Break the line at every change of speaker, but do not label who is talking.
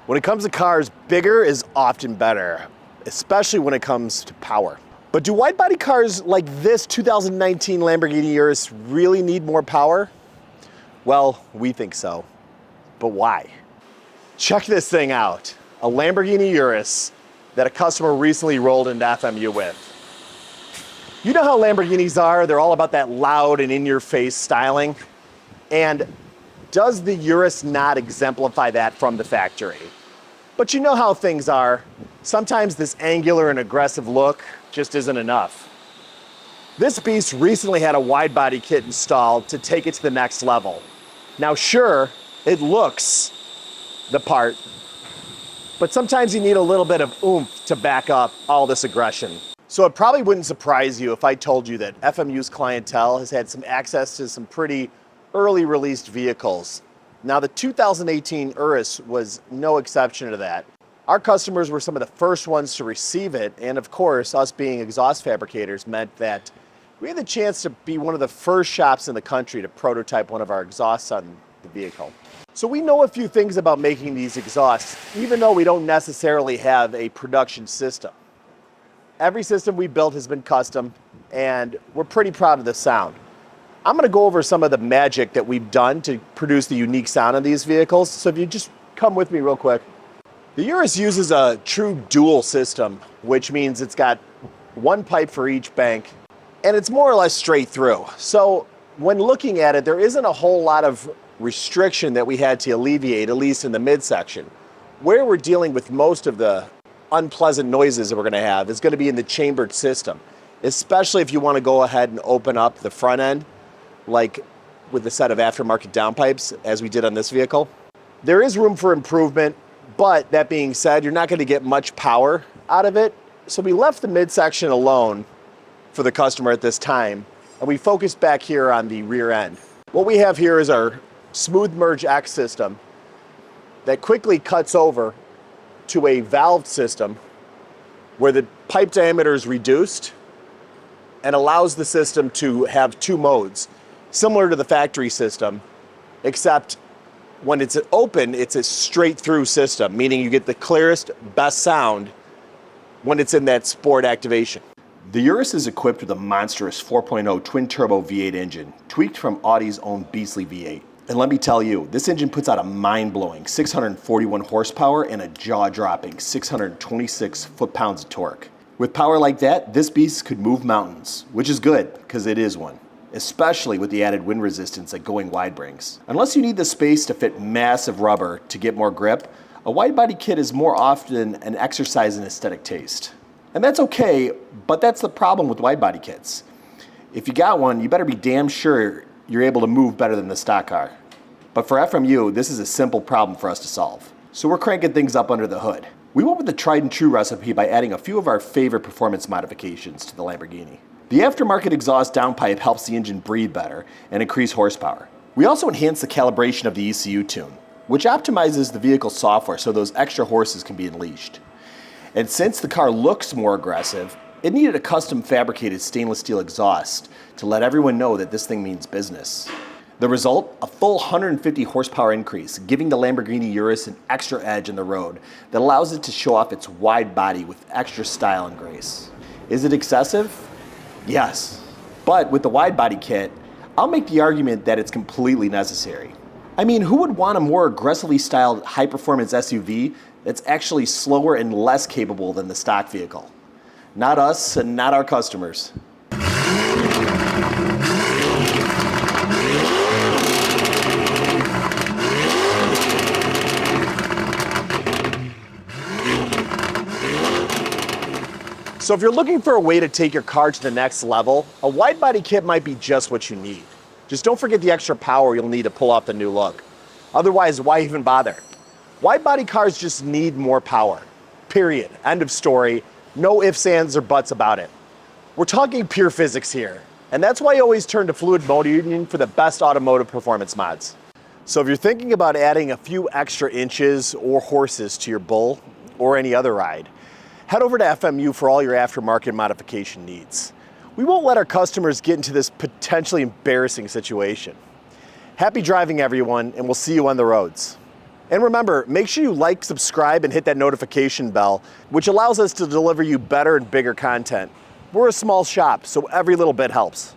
When it comes to cars, bigger is often better, especially when it comes to power. But do wide-body cars like this 2019 Lamborghini Urus really need more power? Well, we think so. But why? Check this thing out. A Lamborghini Urus that a customer recently rolled into FMU with. You know how Lamborghinis are? They're all about that loud and in-your-face styling. And does the Urus not exemplify that from the factory? But you know how things are. Sometimes this angular and aggressive look just isn't enough. This beast recently had a wide body kit installed to take it to the next level. Now sure, it looks the part, but sometimes you need a little bit of oomph to back up all this aggression. So it probably wouldn't surprise you if I told you that FMU's clientele has had some access to some pretty early released vehicles. Now the 2018 Urus was no exception to that. Our customers were some of the first ones to receive it, and of course, us being exhaust fabricators meant that we had the chance to be one of the first shops in the country to prototype one of our exhausts on the vehicle. So we know a few things about making these exhausts, even though we don't necessarily have a production system. Every system we built has been custom, and we're pretty proud of the sound. I'm going to go over some of the magic that we've done to produce the unique sound of these vehicles. So if you just come with me real quick. The Urus uses a true dual system, which means it's got one pipe for each bank, and it's more or less straight through. So when looking at it, there isn't a whole lot of restriction that we had to alleviate, at least in the midsection. Where we're dealing with most of the unpleasant noises that we're going to have is going to be in the chambered system, especially if you want to go ahead and open up the front end, like with a set of aftermarket downpipes, as we did on this vehicle. There is room for improvement, but that being said, you're not going to get much power out of it. So we left the midsection alone for the customer at this time, and we focused back here on the rear end. What we have here is our Smooth Merge X system that quickly cuts over to a valved system where the pipe diameter is reduced and allows the system to have two modes, similar to the factory system, except when it's open, it's a straight through system, meaning you get the clearest, best sound when it's in that sport activation. The Urus is equipped with a monstrous 4.0 twin-turbo V8 engine, tweaked from Audi's own beastly V8. And let me tell you, this engine puts out a mind-blowing 641 horsepower and a jaw-dropping 626 foot-pounds of torque. With power like that, this beast could move mountains, which is good, because it is one, especially with the added wind resistance that going wide brings. Unless you need the space to fit massive rubber to get more grip, a wide-body kit is more often an exercise in aesthetic taste. And that's okay, but that's the problem with wide-body kits. If you got one, you better be damn sure you're able to move better than the stock car. But for FMU, this is a simple problem for us to solve. So we're cranking things up under the hood. We went with the tried and true recipe by adding a few of our favorite performance modifications to the Lamborghini. The aftermarket exhaust downpipe helps the engine breathe better and increase horsepower. We also enhance the calibration of the ECU tune, which optimizes the vehicle software so those extra horses can be unleashed. And since the car looks more aggressive, it needed a custom fabricated stainless steel exhaust to let everyone know that this thing means business. The result, a full 150 horsepower increase, giving the Lamborghini Urus an extra edge on the road that allows it to show off its wide body with extra style and grace. Is it excessive? Yes. But with the wide body kit, I'll make the argument that it's completely necessary. I mean, who would want a more aggressively styled high-performance SUV that's actually slower and less capable than the stock vehicle? Not us and not our customers. So if you're looking for a way to take your car to the next level, a wide body kit might be just what you need. Just don't forget the extra power you'll need to pull off the new look. Otherwise, why even bother? Wide body cars just need more power. Period. End of story. No ifs, ands, or buts about it. We're talking pure physics here, and that's why I always turn to Fluid MotorUnion for the best automotive performance mods. So if you're thinking about adding a few extra inches or horses to your Bull or any other ride, head over to FMU for all your aftermarket modification needs. We won't let our customers get into this potentially embarrassing situation. Happy driving, everyone, and we'll see you on the roads. And remember, make sure you like, subscribe, and hit that notification bell, which allows us to deliver you better and bigger content. We're a small shop, so every little bit helps.